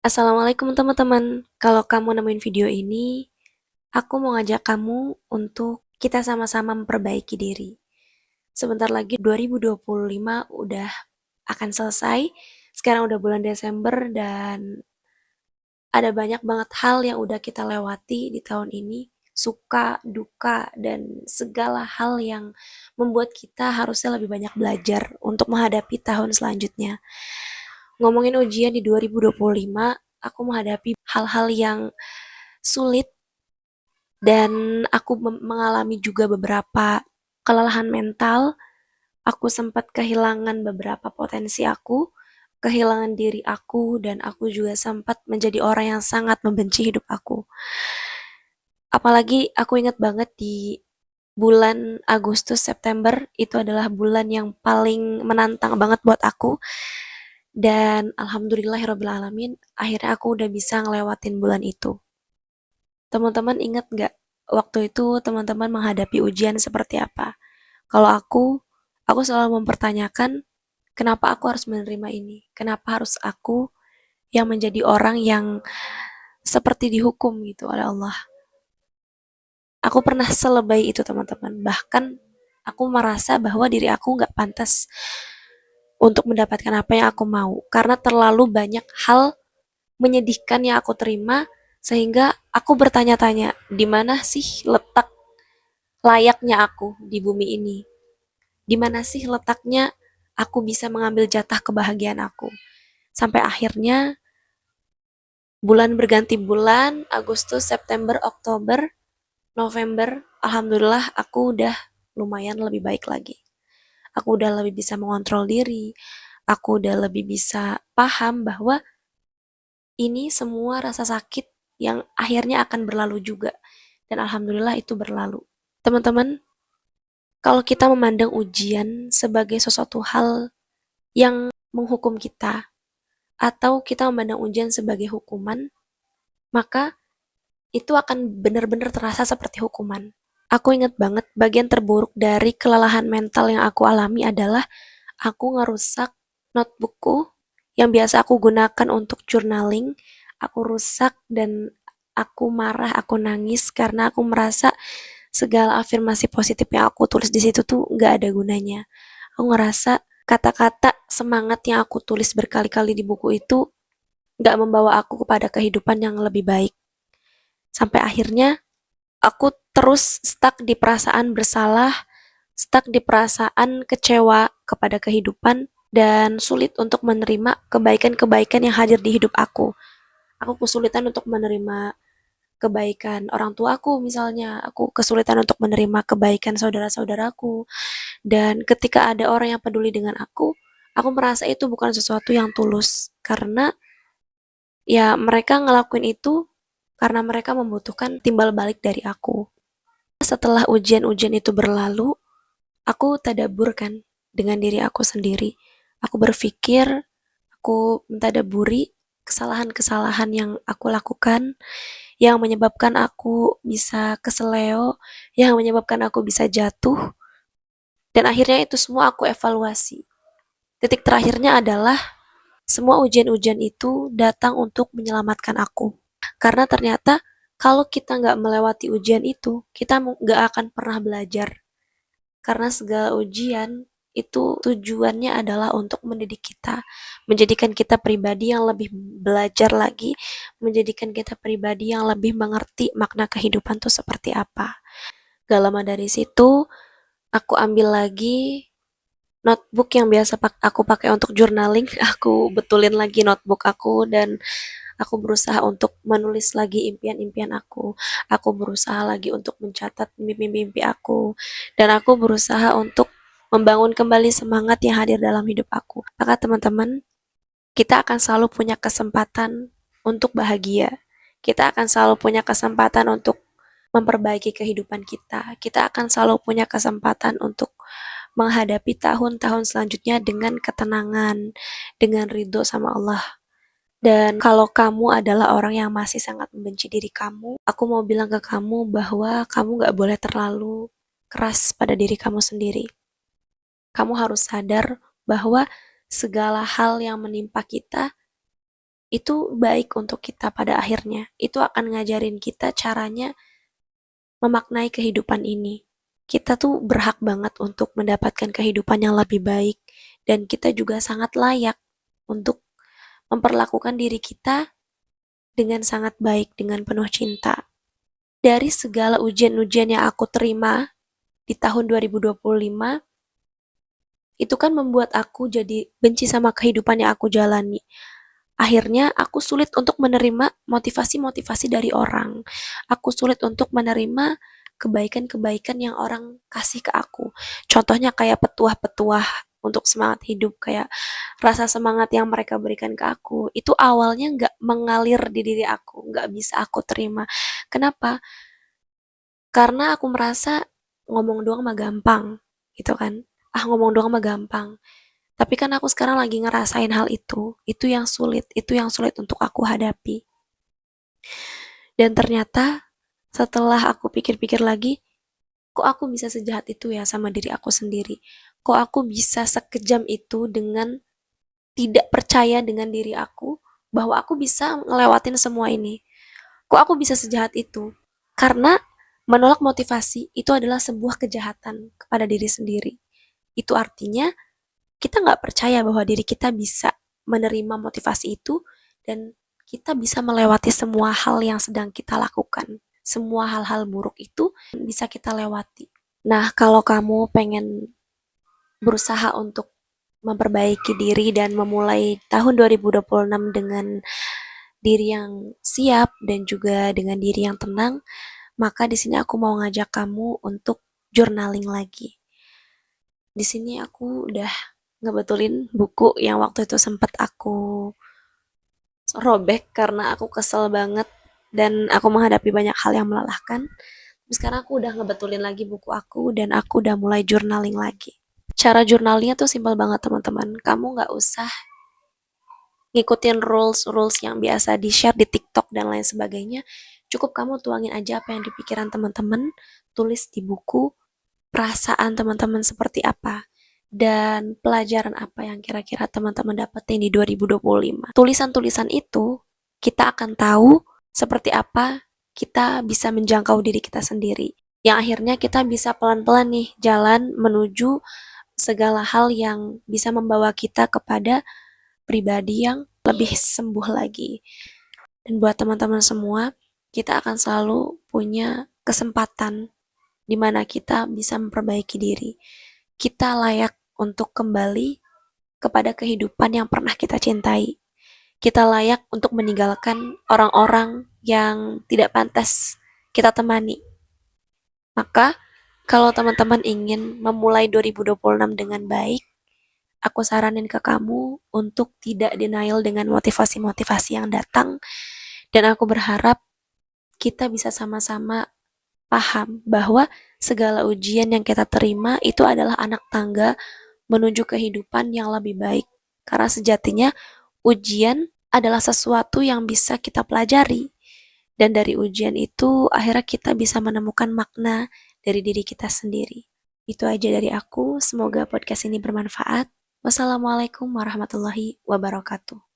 Assalamualaikum teman-teman. Kalau kamu nemuin video ini, aku mau ngajak kamu untuk kita sama-sama memperbaiki diri. Sebentar lagi 2025 udah akan selesai. Sekarang udah bulan Desember dan ada banyak banget hal yang udah kita lewati di tahun ini. Suka, duka, dan segala hal yang membuat kita harusnya lebih banyak belajar untuk menghadapi tahun selanjutnya. Ngomongin ujian di 2025, aku menghadapi hal-hal yang sulit dan aku mengalami juga beberapa kelelahan mental. Aku sempat kehilangan beberapa potensi aku, kehilangan diri aku, dan aku juga sempat menjadi orang yang sangat membenci hidup aku. Apalagi aku ingat banget di bulan Agustus September itu adalah bulan yang paling menantang banget buat aku, dan alhamdulillahirobbilalamin akhirnya aku udah bisa ngelewatin bulan itu. Teman-teman ingat nggak waktu itu teman-teman menghadapi ujian seperti apa? Kalau aku selalu mempertanyakan kenapa aku harus menerima ini? Kenapa harus aku yang menjadi orang yang seperti dihukum gitu oleh Allah? Aku pernah selebay itu teman-teman. Bahkan aku merasa bahwa diri aku nggak pantas untuk mendapatkan apa yang aku mau. Karena terlalu banyak hal menyedihkan yang aku terima sehingga aku bertanya-tanya di mana sih letak layaknya aku di bumi ini? Di mana sih letaknya aku bisa mengambil jatah kebahagiaan aku? Sampai akhirnya bulan berganti bulan, Agustus, September, Oktober, November, alhamdulillah aku udah lumayan lebih baik lagi. Aku udah lebih bisa mengontrol diri, aku udah lebih bisa paham bahwa ini semua rasa sakit yang akhirnya akan berlalu juga. Dan alhamdulillah itu berlalu. Teman-teman, kalau kita memandang ujian sebagai sesuatu hal yang menghukum kita, atau kita memandang ujian sebagai hukuman, maka itu akan benar-benar terasa seperti hukuman. Aku ingat banget bagian terburuk dari kelelahan mental yang aku alami adalah aku ngerusak notebookku yang biasa aku gunakan untuk journaling. Aku rusak dan aku marah, aku nangis karena aku merasa segala afirmasi positif yang aku tulis di situ tuh nggak ada gunanya. Aku ngerasa kata-kata semangat yang aku tulis berkali-kali di buku itu nggak membawa aku kepada kehidupan yang lebih baik. Sampai akhirnya aku terus stuck di perasaan bersalah, stuck di perasaan kecewa kepada kehidupan, dan sulit untuk menerima kebaikan-kebaikan yang hadir di hidup aku. Aku kesulitan untuk menerima kebaikan orang tuaku misalnya, aku kesulitan untuk menerima kebaikan saudara-saudaraku, dan ketika ada orang yang peduli dengan aku merasa itu bukan sesuatu yang tulus, karena ya mereka ngelakuin itu karena mereka membutuhkan timbal balik dari aku. Setelah ujian-ujian itu berlalu, aku tadaburkan dengan diri aku sendiri. Aku berpikir, aku mentadaburi kesalahan-kesalahan yang aku lakukan, yang menyebabkan aku bisa keseleo, yang menyebabkan aku bisa jatuh, dan akhirnya itu semua aku evaluasi. Titik terakhirnya adalah semua ujian-ujian itu datang untuk menyelamatkan aku. Karena ternyata kalau kita nggak melewati ujian itu, kita nggak akan pernah belajar. Karena segala ujian itu tujuannya adalah untuk mendidik kita, menjadikan kita pribadi yang lebih belajar lagi, menjadikan kita pribadi yang lebih mengerti makna kehidupan itu seperti apa. Gak lama dari situ, aku ambil lagi notebook yang biasa aku pakai untuk journaling, aku betulin lagi notebook aku dan aku berusaha untuk menulis lagi impian-impian aku. Aku berusaha lagi untuk mencatat mimpi-mimpi aku. Dan aku berusaha untuk membangun kembali semangat yang hadir dalam hidup aku. Maka teman-teman, kita akan selalu punya kesempatan untuk bahagia. Kita akan selalu punya kesempatan untuk memperbaiki kehidupan kita. Kita akan selalu punya kesempatan untuk menghadapi tahun-tahun selanjutnya dengan ketenangan, dengan ridho sama Allah. Dan kalau kamu adalah orang yang masih sangat membenci diri kamu, aku mau bilang ke kamu bahwa kamu gak boleh terlalu keras pada diri kamu sendiri. Kamu harus sadar bahwa segala hal yang menimpa kita itu baik untuk kita pada akhirnya. Itu akan ngajarin kita caranya memaknai kehidupan ini. Kita tuh berhak banget untuk mendapatkan kehidupan yang lebih baik, dan kita juga sangat layak untuk memperlakukan diri kita dengan sangat baik, dengan penuh cinta. Dari segala ujian-ujian yang aku terima di tahun 2025, itu kan membuat aku jadi benci sama kehidupan yang aku jalani. Akhirnya aku sulit untuk menerima motivasi-motivasi dari orang. Aku sulit untuk menerima kebaikan-kebaikan yang orang kasih ke aku. Contohnya kayak petuah-petuah untuk semangat hidup, kayak rasa semangat yang mereka berikan ke aku. Itu awalnya nggak mengalir di diri aku, nggak bisa aku terima. Kenapa? Karena aku merasa ngomong doang mah gampang, gitu kan. Ah, ngomong doang mah gampang. Tapi kan aku sekarang lagi ngerasain hal itu yang sulit untuk aku hadapi. Dan ternyata setelah aku pikir-pikir lagi, kok aku bisa sejahat itu ya sama diri aku sendiri? Kok aku bisa sekejam itu dengan tidak percaya dengan diri aku bahwa aku bisa ngelewatin semua ini? Kok aku bisa sejahat itu? Karena menolak motivasi itu adalah sebuah kejahatan kepada diri sendiri. Itu artinya kita nggak percaya bahwa diri kita bisa menerima motivasi itu, dan kita bisa melewati semua hal yang sedang kita lakukan. Semua hal-hal buruk itu bisa kita lewati. Nah, kalau kamu pengen berusaha untuk memperbaiki diri dan memulai tahun 2026 dengan diri yang siap dan juga dengan diri yang tenang, maka di sini aku mau ngajak kamu untuk journaling lagi. Di sini aku udah ngebetulin buku yang waktu itu sempat aku robek karena aku kesel banget dan aku menghadapi banyak hal yang melelahkan. Terus sekarang aku udah ngebetulin lagi buku aku dan aku udah mulai journaling lagi. Cara journalnya tuh simpel banget teman-teman. Kamu nggak usah ngikutin rules-rules yang biasa di-share di TikTok dan lain sebagainya. Cukup kamu tuangin aja apa yang di pikiran teman-teman, tulis di buku, perasaan teman-teman seperti apa, dan pelajaran apa yang kira-kira teman-teman dapetin di 2025. Tulisan-tulisan itu, kita akan tahu seperti apa kita bisa menjangkau diri kita sendiri. Yang akhirnya kita bisa pelan-pelan nih jalan menuju segala hal yang bisa membawa kita kepada pribadi yang lebih sembuh lagi. Dan buat teman-teman semua, kita akan selalu punya kesempatan di mana kita bisa memperbaiki diri. Kita layak untuk kembali kepada kehidupan yang pernah kita cintai. Kita layak untuk meninggalkan orang-orang yang tidak pantas kita temani. Maka, kalau teman-teman ingin memulai 2026 dengan baik, aku saranin ke kamu untuk tidak denial dengan motivasi-motivasi yang datang, dan aku berharap kita bisa sama-sama paham bahwa segala ujian yang kita terima itu adalah anak tangga menuju kehidupan yang lebih baik. Karena sejatinya ujian adalah sesuatu yang bisa kita pelajari. Dan dari ujian itu akhirnya kita bisa menemukan makna dari diri kita sendiri. Itu aja dari aku, semoga podcast ini bermanfaat. Wassalamualaikum warahmatullahi wabarakatuh.